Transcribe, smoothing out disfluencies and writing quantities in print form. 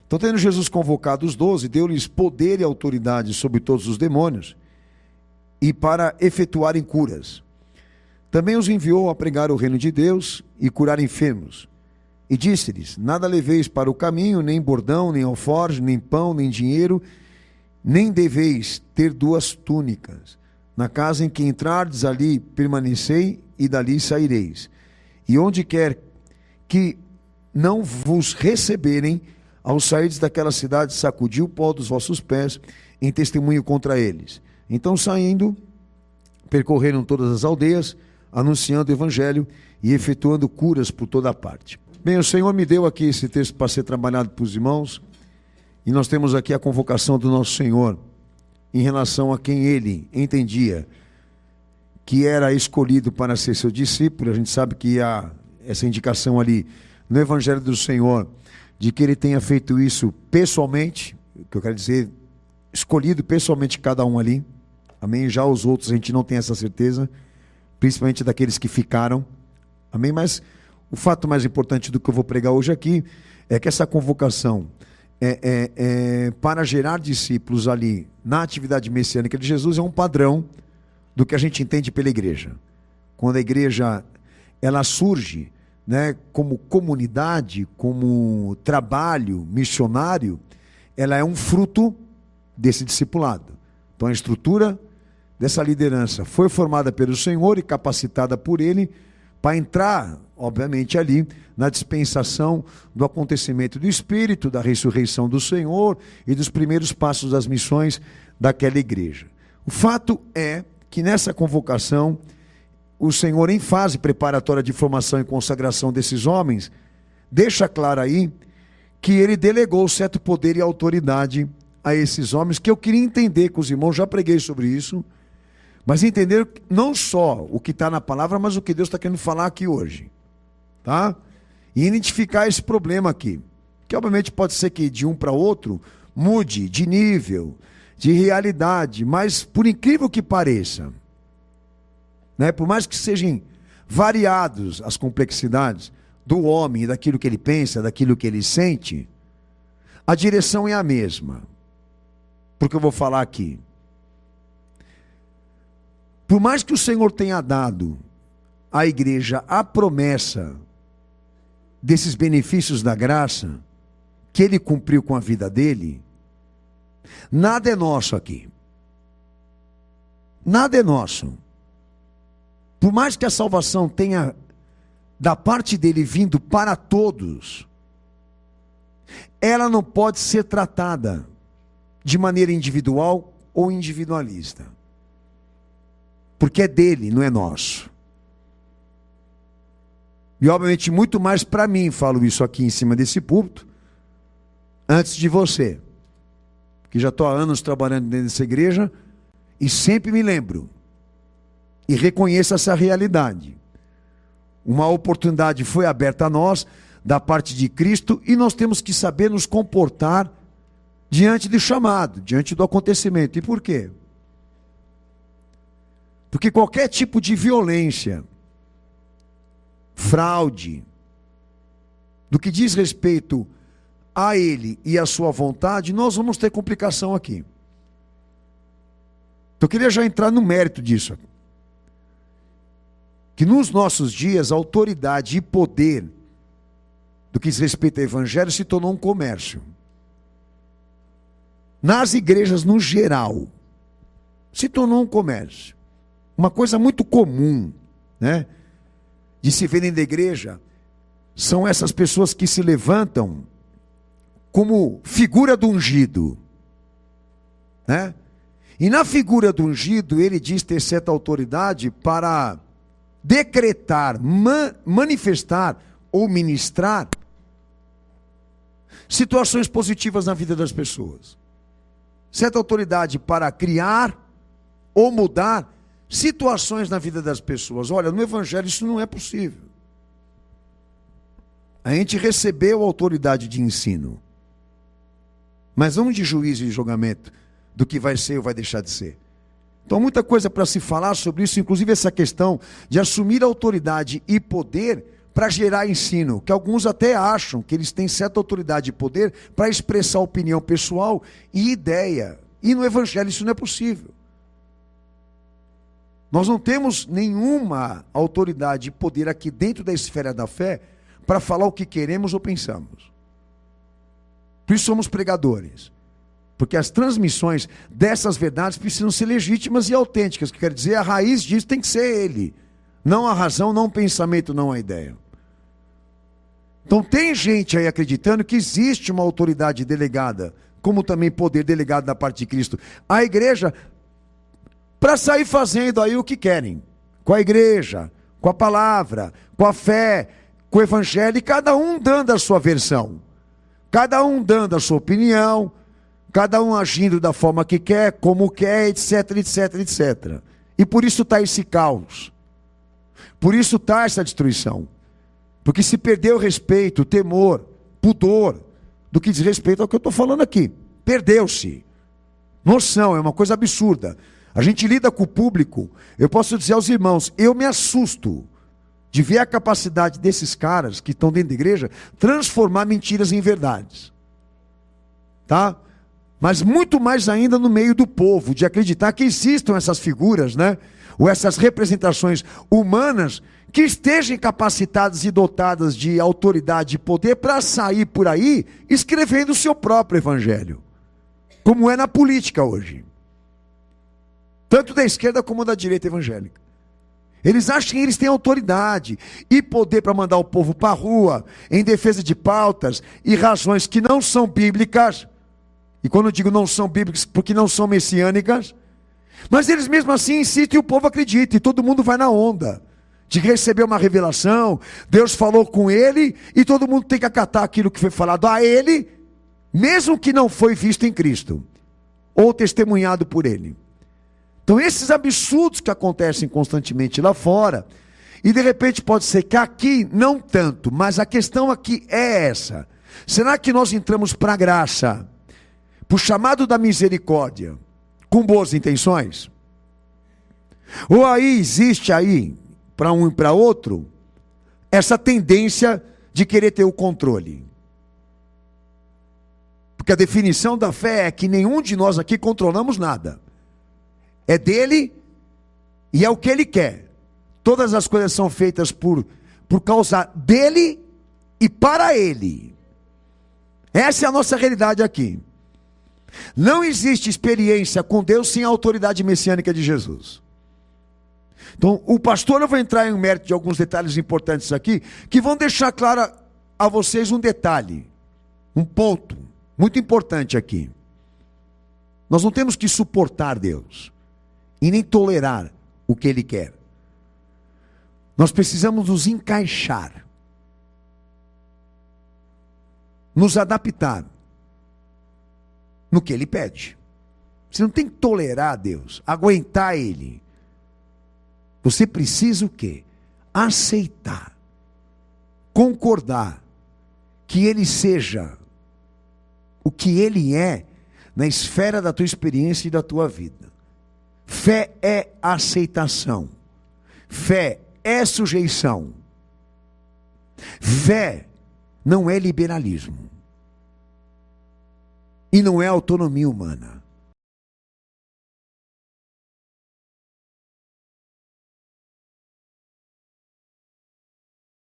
Então, tendo Jesus convocado os 12, deu-lhes poder e autoridade sobre todos os demônios e para efetuarem curas. Também os enviou a pregar o reino de Deus e curar enfermos. E disse-lhes: nada leveis para o caminho, nem bordão, nem alforje, nem pão, nem dinheiro, nem deveis ter 2 túnicas. Na casa em que entrardes, ali permanecei e dali saireis. E onde quer que não vos receberem, ao sairdes daquela cidade, sacudi o pó dos vossos pés em testemunho contra eles. Então, saindo, percorreram todas as aldeias, anunciando o evangelho e efetuando curas por toda a parte. Bem, o Senhor me deu aqui esse texto para ser trabalhado para os irmãos, e nós temos aqui a convocação do nosso Senhor em relação a quem Ele entendia que era escolhido para ser seu discípulo. A gente sabe que há essa indicação ali no Evangelho do Senhor, de que Ele tenha feito isso pessoalmente, o que eu quero dizer, escolhido pessoalmente cada um ali, amém? Já os outros a gente não tem essa certeza, principalmente daqueles que ficaram, amém? Mas o fato mais importante do que eu vou pregar hoje aqui é que essa convocação para gerar discípulos ali na atividade messiânica de Jesus é um padrão do que a gente entende pela igreja. Quando a igreja ela surge, né, como comunidade, como trabalho missionário, ela é um fruto desse discipulado. Então a estrutura dessa liderança foi formada pelo Senhor e capacitada por Ele para entrar, obviamente, ali na dispensação do acontecimento do Espírito, da ressurreição do Senhor e dos primeiros passos das missões daquela igreja. O fato é que nessa convocação, o Senhor, em fase preparatória de formação e consagração desses homens, deixa claro aí que Ele delegou certo poder e autoridade a esses homens, que eu queria entender com os irmãos, já preguei sobre isso, mas entender não só o que está na palavra, mas o que Deus está querendo falar aqui hoje, tá? E identificar esse problema aqui, que obviamente pode ser que de um para outro mude de nível, de realidade, mas por incrível que pareça, né, por mais que sejam variados as complexidades do homem, daquilo que ele pensa, daquilo que ele sente, a direção é a mesma. Porque eu vou falar aqui. Por mais que o Senhor tenha dado à igreja a promessa desses benefícios da graça, que Ele cumpriu com a vida dele, nada é nosso aqui. Nada é nosso. Por mais que a salvação tenha da parte dele vindo para todos, ela não pode ser tratada de maneira individual ou individualista. Porque é dele, não é nosso. E obviamente muito mais para mim, falo isso aqui em cima desse púlpito, antes de você, que já estou há anos trabalhando dentro dessa igreja, e sempre me lembro, e reconheço essa realidade. Uma oportunidade foi aberta a nós, da parte de Cristo, e nós temos que saber nos comportar diante do chamado, diante do acontecimento. E por quê? Porque qualquer tipo de violência, fraude, do que diz respeito a Ele e a sua vontade, nós vamos ter complicação aqui. Então eu queria já entrar no mérito disso. Que nos nossos dias, a autoridade e poder do que diz respeito ao Evangelho se tornou um comércio. Nas igrejas no geral, se tornou um comércio. Uma coisa muito comum, né, de se ver dentro da igreja, são essas pessoas que se levantam como figura do ungido, né? E na figura do ungido, ele diz ter certa autoridade para decretar, manifestar ou ministrar situações positivas na vida das pessoas. Certa autoridade para criar ou mudar situações na vida das pessoas. Olha, no Evangelho isso não é possível. A gente recebeu a autoridade de ensino, mas não de juízo e julgamento do que vai ser ou vai deixar de ser. Então, muita coisa para se falar sobre isso, inclusive essa questão de assumir autoridade e poder para gerar ensino, que alguns até acham que eles têm certa autoridade e poder para expressar opinião pessoal e ideia. E no Evangelho isso não é possível. Nós não temos nenhuma autoridade e poder aqui dentro da esfera da fé para falar o que queremos ou pensamos. Por isso somos pregadores. Porque as transmissões dessas verdades precisam ser legítimas e autênticas. Que quer dizer, a raiz disso tem que ser ele. Não a razão, não o pensamento, não a ideia. Então tem gente aí acreditando que existe uma autoridade delegada, como também poder delegado da parte de Cristo, à igreja, para sair fazendo aí o que querem. Com a igreja, com a palavra, com a fé, com o evangelho, e cada um dando a sua versão. Cada um dando a sua opinião, cada um agindo da forma que quer, como quer, etc, etc, etc. E por isso está esse caos. Por isso está essa destruição. Porque se perdeu o respeito, o temor, pudor, do que diz respeito ao que eu estou falando aqui. Perdeu-se. Noção, é uma coisa absurda. A gente lida com o público, eu posso dizer aos irmãos, eu me assusto de ver a capacidade desses caras que estão dentro da igreja transformar mentiras em verdades. Tá? Mas muito mais ainda no meio do povo, de acreditar que existam essas figuras, né? Ou essas representações humanas que estejam capacitadas e dotadas de autoridade e poder para sair por aí escrevendo o seu próprio evangelho. Como é na política hoje. Tanto da esquerda como da direita evangélica. Eles acham que eles têm autoridade e poder para mandar o povo para a rua em defesa de pautas e razões que não são bíblicas. E quando eu digo não são bíblicas, porque não são messiânicas. Mas eles mesmo assim insistem e o povo acredita. E todo mundo vai na onda de receber uma revelação. Deus falou com ele e todo mundo tem que acatar aquilo que foi falado a ele, mesmo que não foi visto em Cristo ou testemunhado por ele. Então esses absurdos que acontecem constantemente lá fora, e de repente pode ser que aqui não tanto, mas a questão aqui é essa: será que nós entramos para a graça, para o chamado da misericórdia, com boas intenções? Ou aí existe aí, para um e para outro, essa tendência de querer ter o controle? Porque a definição da fé é que nenhum de nós aqui controlamos nada. É dele e é o que ele quer. Todas as coisas são feitas por causa dele e para ele. Essa é a nossa realidade aqui. Não existe experiência com Deus sem a autoridade messiânica de Jesus. Então, o pastor, eu vou entrar em mérito de alguns detalhes importantes aqui, que vão deixar claro a vocês um detalhe, um ponto muito importante aqui. Nós não temos que suportar Deus e nem tolerar o que Ele quer. Nós precisamos nos encaixar, nos adaptar no que Ele pede. Você não tem que tolerar Deus, aguentar Ele. Você precisa o quê? Aceitar, concordar que Ele seja o que Ele é na esfera da tua experiência e da tua vida. Fé é aceitação. Fé é sujeição. Fé não é liberalismo. E não é autonomia humana.